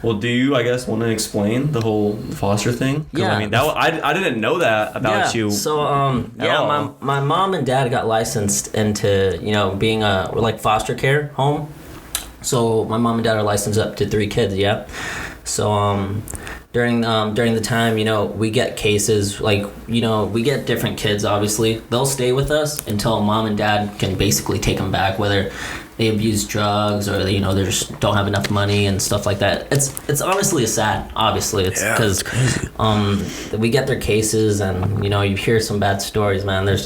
Well, do you, I guess, want to explain the whole foster thing? Yeah. I mean, I didn't know that about you. So, my mom and dad got licensed into, being like foster care home. So my mom and dad are licensed up to 3 kids, yeah. So, during the time, we get cases, like, we get different kids, obviously. They'll stay with us until mom and dad can basically take them back, whether they abuse drugs or they just don't have enough money and stuff like that. It's honestly sad. Obviously, it's because we get their cases and you hear some bad stories, man. I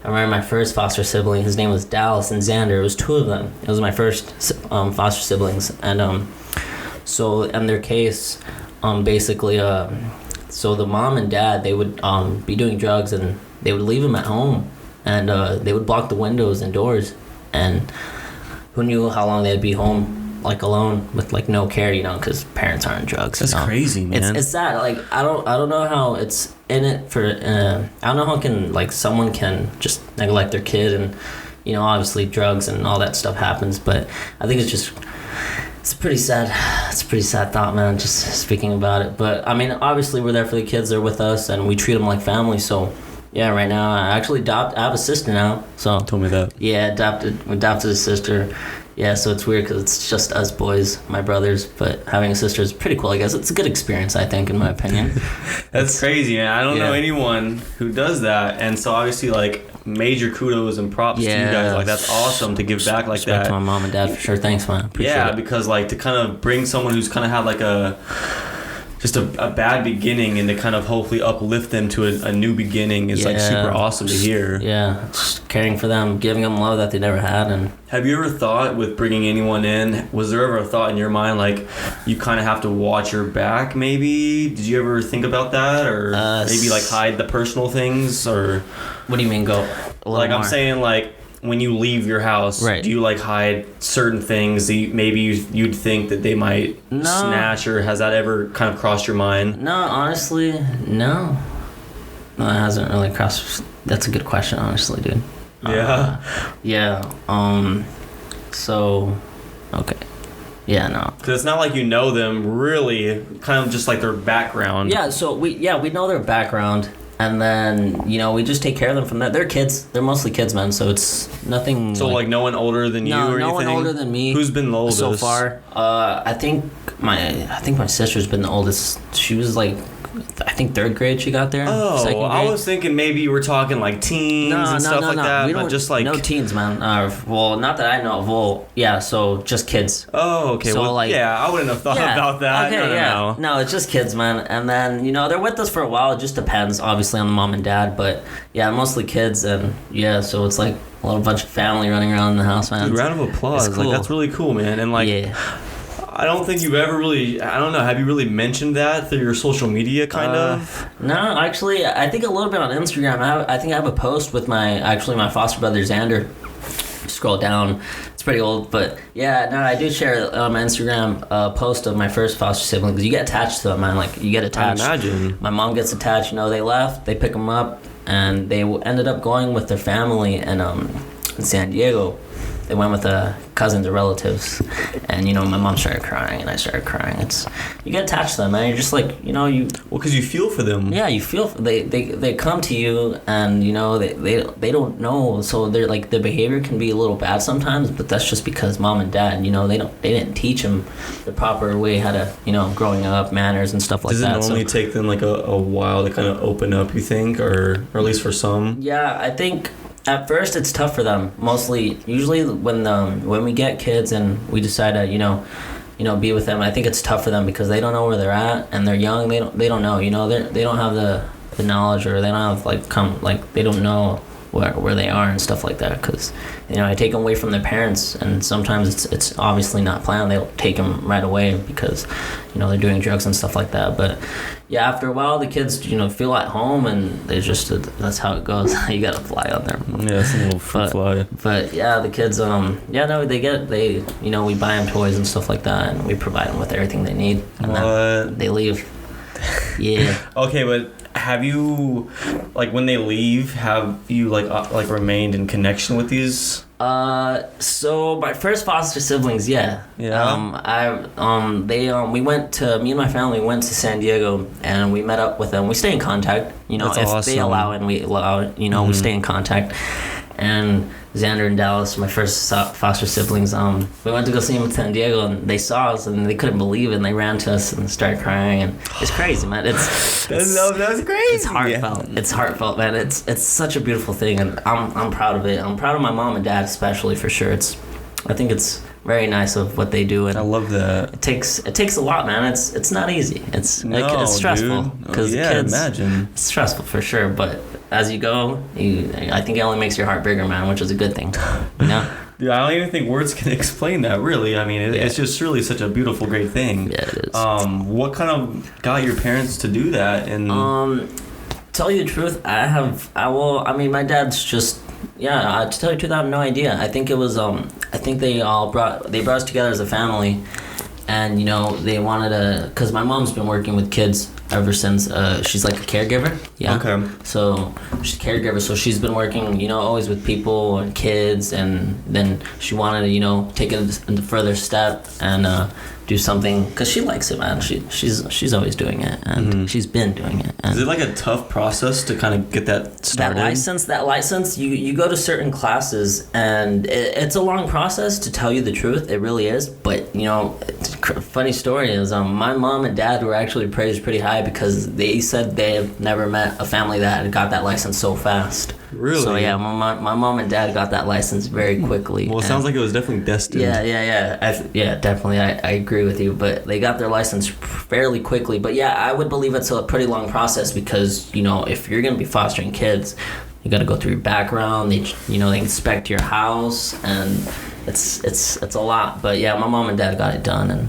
remember my first foster sibling. His name was Dallas and Xander. It was 2 of them. It was my first foster siblings, and so in their case, basically, so the mom and dad, they would be doing drugs and they would leave them at home, and they would block the windows and doors, and who knew how long they'd be home, like, alone with, like, no care, because parents aren't drugs. That's crazy, man. It's sad. Like, I don't know how it's in it for. I don't know how someone can just neglect their kid, and obviously drugs and all that stuff happens. But I think it's pretty sad. It's a pretty sad thought, man. Just speaking about it. But I mean, obviously we're there for the kids. They're with us, and we treat them like family. So. Yeah, right now I actually I have a sister now. So told me that. Yeah, adopted a sister. Yeah, so it's weird because it's just us boys, my brothers. But having a sister is pretty cool. I guess it's a good experience, I think, in my opinion. That's crazy, man. I don't know anyone who does that, and so obviously, like, major kudos and props to you guys. Like, that's awesome to give back like Respect that. to my mom and dad for sure. Thanks, man. Appreciate it. Because like to kind of bring someone who's kind of had like just a bad beginning and to kind of hopefully uplift them to a new beginning is like super awesome to hear. Yeah, just caring for them, giving them love that they never had. And have you ever thought with bringing anyone in, was there ever a thought in your mind like you kind of have to watch your back maybe? Did you ever think about that, or maybe like hide the personal things? Or what do you mean go a like more? I'm saying, like, when you leave your house, do you like hide certain things that maybe you'd think that they might snatch, or has that ever kind of crossed your mind? No, honestly, no. No, it hasn't really crossed. That's a good question, honestly, dude. So, okay. Yeah, no. Because it's not like you know them really, kind of just like their background. Yeah, so we know their background. And then, we just take care of them from that. They're kids. They're mostly kids, man. So it's nothing. So like no one older than you or anything? No one older than me. Who's been the oldest so far? I think my sister's been the oldest. She was like, I think 3rd grade she got there. Oh, 2nd grade. I was thinking maybe you were talking like teens and stuff like that. We but don't, just like no teens, man. Well, not that I know of. Well, yeah, so just kids. Oh, okay. So, well, I wouldn't have thought about that. Okay, No, it's just kids, man. And then, they're with us for a while. It just depends, obviously, on the mom and dad. But, yeah, mostly kids. And, so it's like a little bunch of family running around in the house, man. Dude, round of applause. It's cool. Like, that's really cool, man. And, like... Yeah. I don't think you've ever really, I don't know, have you really mentioned that through your social media, kind of? No, actually, I think a little bit on Instagram. I think I have a post with my foster brother, Xander. Scroll down. It's pretty old, but yeah, no, I do share on my Instagram a post of my first foster sibling, because you get attached to them, man. Like, you get attached. I imagine. My mom gets attached. They left. They pick them up, and they ended up going with their family in San Diego. They went with cousins or relatives, and my mom started crying and I started crying. You get attached to them, man. You're just like well, because you feel for them. Yeah, you feel they come to you, and they don't know, so they're like, their behavior can be a little bad sometimes, but that's just because mom and dad they didn't teach them the proper way how to growing up, manners and stuff like that. Does it normally take them like a while to kind of open up, you think, or at least for some? Yeah, I think. At first, it's tough for them. Usually when we get kids and we decide to be with them, I think it's tough for them because they don't know where they're at, and they're young. They don't know. They don't have the knowledge, or they don't have they don't know where they are and stuff like that. Because I take them away from their parents, and sometimes it's obviously not planned. They'll take them right away because they're doing drugs and stuff like that. But yeah, after a while, the kids feel at home, and they just that's how it goes. You gotta fly on there. Yeah, it's a little fly. But yeah, the kids we buy them toys and stuff like that, and we provide them with everything they need, and then they leave. Yeah. Okay, but have you, like, when they leave, have you like remained in connection with these? So my first foster siblings, yeah. We went to, me and my family went to San Diego, and we met up with them. We stay in contact, you know. That's if awesome. they allow it and we allow it, you know, we stay in contact. And Xander and Dallas, my first foster siblings, we went to go see them in San Diego, and they saw us and they couldn't believe it, and they ran to us and started crying, and it's crazy, man. That's crazy. It's heartfelt. Yeah. It's heartfelt, man. It's such a beautiful thing, and I'm proud of it. I'm proud of my mom and dad especially, for sure. I think it's very nice of what they do, and I love that. It takes a lot, man. It's not easy. It's stressful because yeah, kids. Imagine. It's stressful for sure, but as you go, I think it only makes your heart bigger, man, which is a good thing. You know. Dude, I don't even think words can explain that, really. I mean, it's just really such a beautiful, great thing. Yeah, it is. What kind of got your parents to do that? And tell you the truth, my dad's just, to tell you the truth, I have no idea. I think it was, I think they brought us together as a family, and, you know, they wanted to, because my mom's been working with kids ever since. She's like a caregiver. Yeah. Okay. So she's a caregiver. So she's been working, you know, always with people and kids, and then she wanted to, you know, take it into further step and do something because she likes it, man. She's always doing it, and she's been doing it. And is it like a tough process to kind of get that started? That license, you go to certain classes, and it's a long process, to tell you the truth. It really is. But, you know, funny story is my mom and dad were actually praised pretty high because they said they have never met a family that got that license so fast. Really? So yeah, my mom and dad got that license very quickly. Well, it sounds like it was definitely destined. Yeah, definitely. I agree with you. But they got their license fairly quickly. But yeah, I would believe it's a pretty long process because, you know, if you're gonna be fostering kids, you got to go through your background. They inspect your house, and it's a lot. But yeah, my mom and dad got it done, and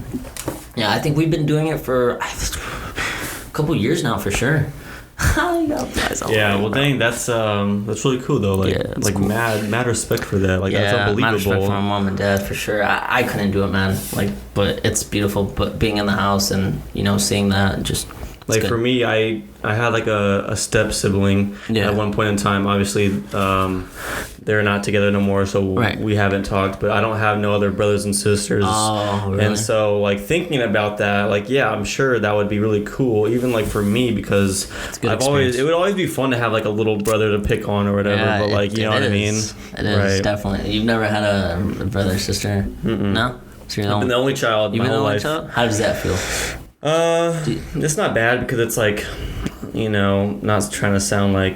yeah, I think we've been doing it for a couple years now, for sure. Yeah, well, dang, that's really cool though. Like cool. mad respect for that. Like, that's unbelievable. Mad respect for my mom and dad, for sure. I couldn't do it, man. Like, but it's beautiful. But being in the house and, you know, seeing that, just like good. For me, I had like a step sibling at one point in time. Obviously, they're not together no more, so we haven't talked. But I don't have no other brothers and sisters. Oh, really? And so, like, thinking about that, like, yeah, I'm sure that would be really cool, even like for me, because it would always be fun to have like a little brother to pick on or whatever. Yeah, but like, you know what I mean? It is, definitely. You've never had a brother or sister? Mm-mm. No. So I've been the only child my whole life. How does that feel? It's not bad because it's like, you know, not trying to sound like